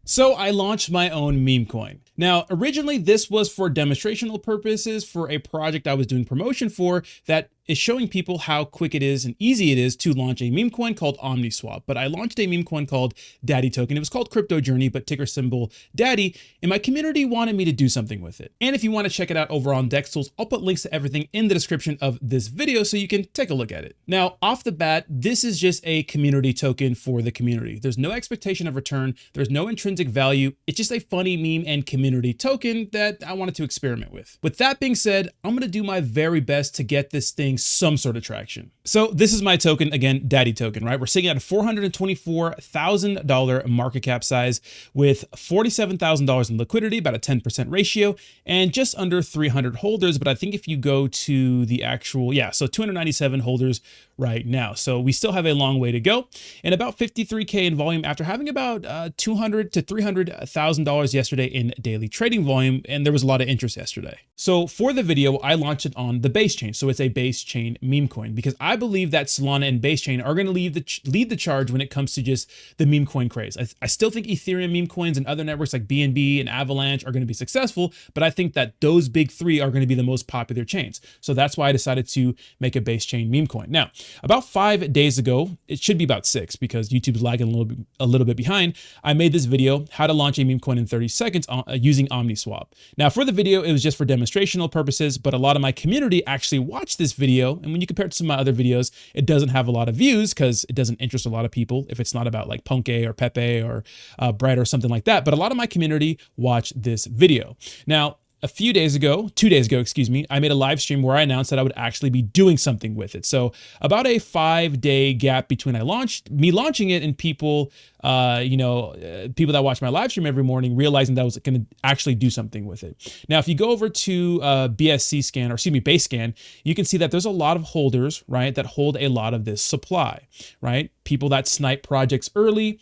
So I launched my own meme coin. Now, originally this was for demonstrational purposes for a project I was doing promotion for that is showing people how quick it is and easy it is to launch a meme coin called OmniSwap. But I launched a meme coin called Daddy Token. It was called Crypto Journey, but ticker symbol Daddy. And my community wanted me to do something with it. And if you want to check it out over on DexTools, I'll put links to everything in the description of this video so you can take a look at it. Now, off the bat, this is just a community token for the community. There's no expectation of return. There's no intrinsic value. It's just a funny meme and community token that I wanted to experiment with. With that being said, I'm going to do my very best to get this thing some sort of traction. So this is my token, again, Daddy Token, right? We're sitting at a $424,000 market cap size with $47,000 in liquidity, about a 10% ratio, and just under 300 holders. But I think if you go to the actual, so 297 holders right now. So we still have a long way to go, and about 53K in volume after having about $200,000 to $300,000 yesterday in daily trading volume. And there was a lot of interest yesterday. So for the video, I launched it on the base chain. So it's a base chain meme coin because I believe that Solana and base chain are going to lead the charge when it comes to just the meme coin craze. I still think Ethereum meme coins and other networks like BNB and Avalanche are going to be successful, but I think that those big three are going to be the most popular chains. So that's why I decided to make a base chain meme coin. Now, about 5 days ago, it should be about 6 because YouTube's lagging a little bit behind, I made this video, how to launch a meme coin in 30 seconds using OmniSwap. Now for the video, it was just for demonstrational purposes, but a lot of my community actually watched this video. And when you compare it to some of my other videos, it doesn't have a lot of views because it doesn't interest a lot of people if it's not about like Ponke or Pepe or Brett or something like that. But a lot of my community watched this video. Now, a few days ago, 2 days ago, excuse me, I made a live stream where I announced that I would actually be doing something with it. So about a 5-day gap between me launching it and people, people that watch my live stream every morning realizing that I was going to actually do something with it. Now, if you go over to base scan, you can see that there's a lot of holders, right, that hold a lot of this supply, right? People that snipe projects early.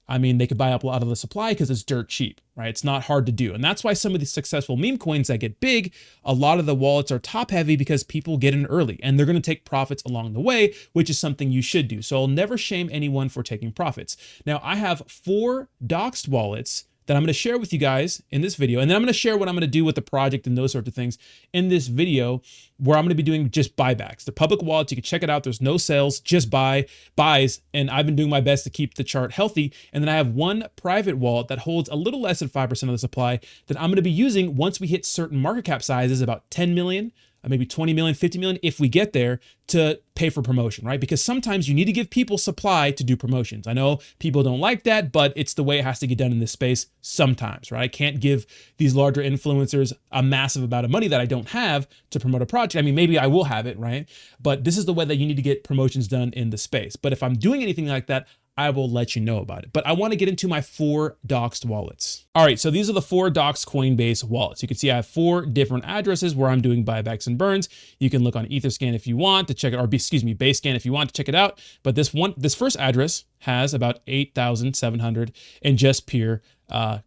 I mean, they could buy up a lot of the supply because it's dirt cheap, right? It's not hard to do. And that's why some of these successful meme coins that get big, a lot of the wallets are top heavy because people get in early and they're going to take profits along the way, which is something you should do. So I'll never shame anyone for taking profits. Now, I have 4 doxed wallets that I'm going to share with you guys in this video. And then I'm going to share what I'm going to do with the project and those sorts of things in this video where I'm going to be doing just buybacks. The public wallets, you can check it out. There's no sales, just buys. And I've been doing my best to keep the chart healthy. And then I have one private wallet that holds a little less than 5% of the supply that I'm going to be using once we hit certain market cap sizes, about 10 million, maybe 20 million, 50 million, if we get there, to pay for promotion, right? Because sometimes you need to give people supply to do promotions. I know people don't like that, but it's the way it has to get done in this space sometimes, right? I can't give these larger influencers a massive amount of money that I don't have to promote a project. I mean, maybe I will have it, right? But this is the way that you need to get promotions done in the space. But if I'm doing anything like that, I will let you know about it. But I want to get into my 4 doxed wallets. All right, so these are the 4 doxed Coinbase wallets. You can see I have 4 different addresses where I'm doing buybacks and burns. You can look on Etherscan if you want to check it, or Basescan if you want to check it out. But this first address has about 8,700 and just pure right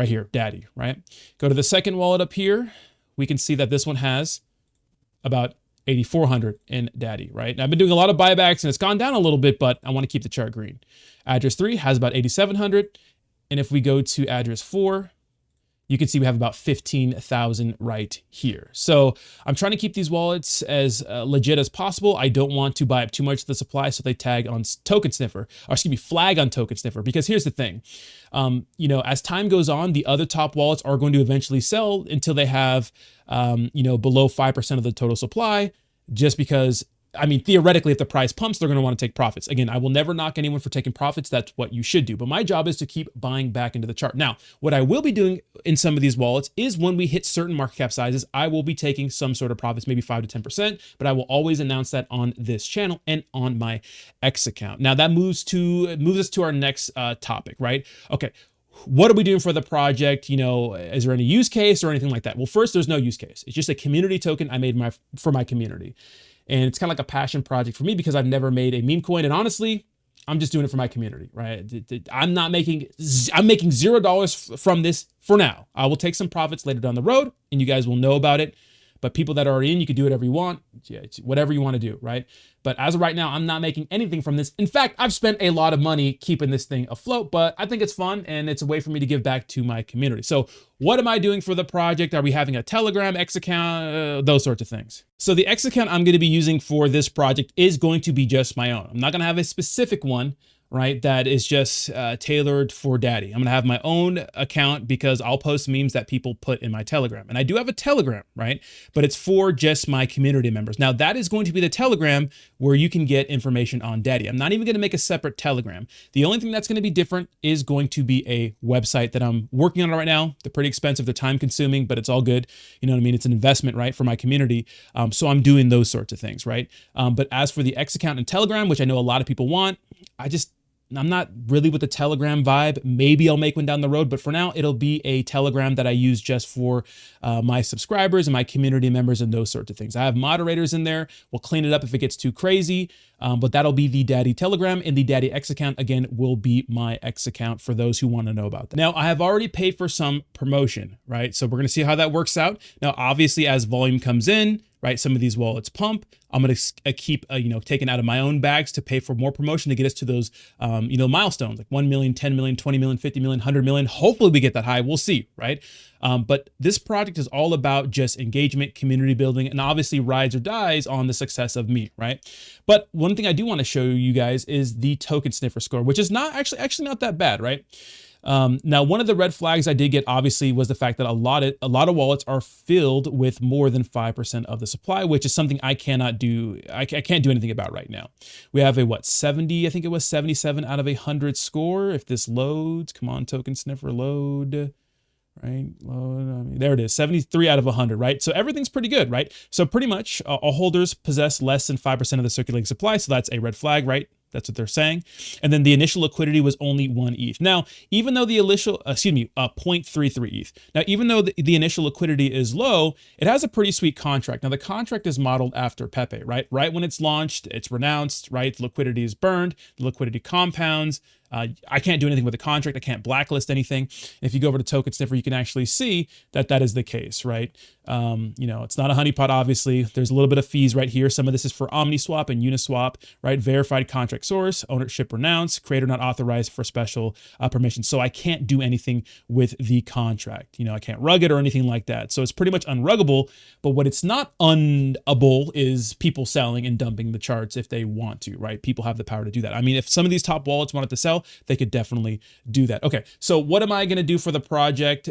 here, Daddy, right? Go to the second wallet up here. We can see that this one has about 8,400 in Daddy, right? And I've been doing a lot of buybacks and it's gone down a little bit, but I want to keep the chart green. Address 3 has about 8,700. And if we go to address 4, you can see we have about 15,000 right here. So I'm trying to keep these wallets as legit as possible. I don't want to buy up too much of the supply, so they tag on token sniffer, or excuse me, flag on token sniffer. Because here's the thing, as time goes on, the other top wallets are going to eventually sell until they have, below 5% of the total supply, just because, I mean, theoretically, if the price pumps, they're going to want to take profits. Again, I will never knock anyone for taking profits. That's what you should do. But my job is to keep buying back into the chart. Now, what I will be doing in some of these wallets is when we hit certain market cap sizes, I will be taking some sort of profits, maybe 5 to 10%, but I will always announce that on this channel and on my X account. Now that moves us to our next topic, right? Okay. What are we doing for the project? Is there any use case or anything like that? Well, first, there's no use case. It's just a community token I made for my community. And it's kind of like a passion project for me because I've never made a meme coin. And honestly, I'm just doing it for my community, right? I'm making $0 from this for now. I will take some profits later down the road and you guys will know about it. But people that are already in, you can do whatever you want. Yeah, it's whatever you want to do, right? But as of right now, I'm not making anything from this. In fact, I've spent a lot of money keeping this thing afloat, but I think it's fun and it's a way for me to give back to my community. So what am I doing for the project? Are we having a Telegram, X account, those sorts of things? So the X account I'm going to be using for this project is going to be just my own. I'm not going to have a specific one, right, that is just tailored for daddy. I'm gonna have my own account because I'll post memes that people put in my Telegram. And I do have a Telegram, right? But it's for just my community members. Now that is going to be the Telegram where you can get information on daddy. I'm not even gonna make a separate Telegram. The only thing that's gonna be different is going to be a website that I'm working on right now. They're pretty expensive, they're time consuming, but it's all good. You know what I mean? It's an investment, right, for my community. So I'm doing those sorts of things, right? But as for the X account and Telegram, which I know a lot of people want, I'm not really with the Telegram vibe. Maybe I'll make one down the road, but for now, it'll be a Telegram that I use just for my subscribers and my community members and those sorts of things. I have moderators in there. We'll clean it up if it gets too crazy, but that'll be the Daddy Telegram, and the Daddy X account, again, will be my X account for those who want to know about that. Now, I have already paid for some promotion, right? So we're going to see how that works out. Now, obviously, as volume comes in, right, some of these wallets pump. I'm going to keep, taking out of my own bags to pay for more promotion to get us to those, milestones like 1 million, 10 million, 20 million, 50 million, 100 million. Hopefully we get that high. We'll see, right? But this project is all about just engagement, community building, and obviously rides or dies on the success of me, right? But one thing I do want to show you guys is the token sniffer score, which is not actually not that bad, right? Now, one of the red flags I did get obviously was the fact that a lot of wallets are filled with more than 5% of the supply, which is something I cannot do. I can't do anything about right now. We have a 70, I think it was 77 out of 100 score. If this loads, come on, token sniffer, load. Right, there it is, 73 out of 100, right? So everything's pretty good, right? So pretty much all holders possess less than 5% of the circulating supply, so that's a red flag, right? That's what they're saying. And then the initial liquidity was only 1 ETH. Now, even though the initial, 0.33 ETH. Now, even though the initial liquidity is low, it has a pretty sweet contract. Now, the contract is modeled after Pepe, right? Right when it's launched, it's renounced, right? The liquidity is burned, the liquidity compounds. I can't do anything with the contract. I can't blacklist anything. If you go over to Token Sniffer, you can actually see that that is the case, right? It's not a honeypot, obviously. There's a little bit of fees right here. Some of this is for OmniSwap and Uniswap, right? Verified contract source, ownership renounced, creator not authorized for special permissions. So I can't do anything with the contract. I can't rug it or anything like that. So it's pretty much unruggable. But what it's not unable is people selling and dumping the charts if they want to, right? People have the power to do that. I mean, if some of these top wallets wanted to sell, they could definitely do that. Okay, so what am I going to do for the project?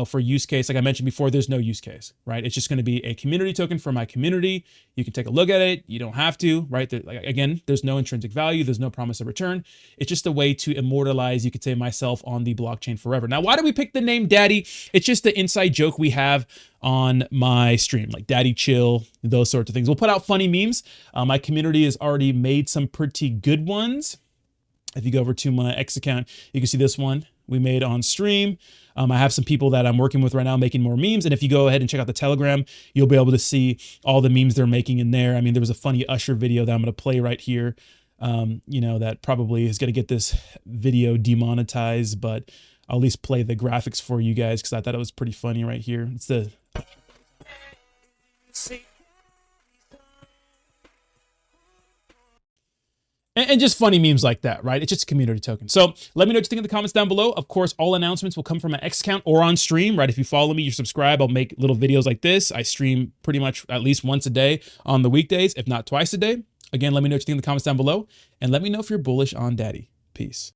For use case, like I mentioned before, there's no use case, right? It's just going to be a community token for my community. You can take a look at it. You don't have to, right? Again, there's no intrinsic value. There's no promise of return. It's just a way to immortalize, you could say, myself on the blockchain forever. Now, why do we pick the name Daddy? It's just the inside joke we have on my stream, like Daddy Chill, those sorts of things. We'll put out funny memes. My community has already made some pretty good ones. If you go over to my X account, you can see this one we made on stream. I have some people that I'm working with right now making more memes. And if you go ahead and check out the Telegram, you'll be able to see all the memes they're making in there. I mean, there was a funny Usher video that I'm going to play right here, that probably is going to get this video demonetized, but I'll at least play the graphics for you guys because I thought it was pretty funny right here. It's the... And just funny memes like that, right? It's just a community token. So let me know what you think in the comments down below. Of course, all announcements will come from my X account or on stream, right? If you follow me, you subscribe, I'll make little videos like this. I stream pretty much at least once a day on the weekdays, if not twice a day. Again, let me know what you think in the comments down below. And let me know if you're bullish on Daddy. Peace.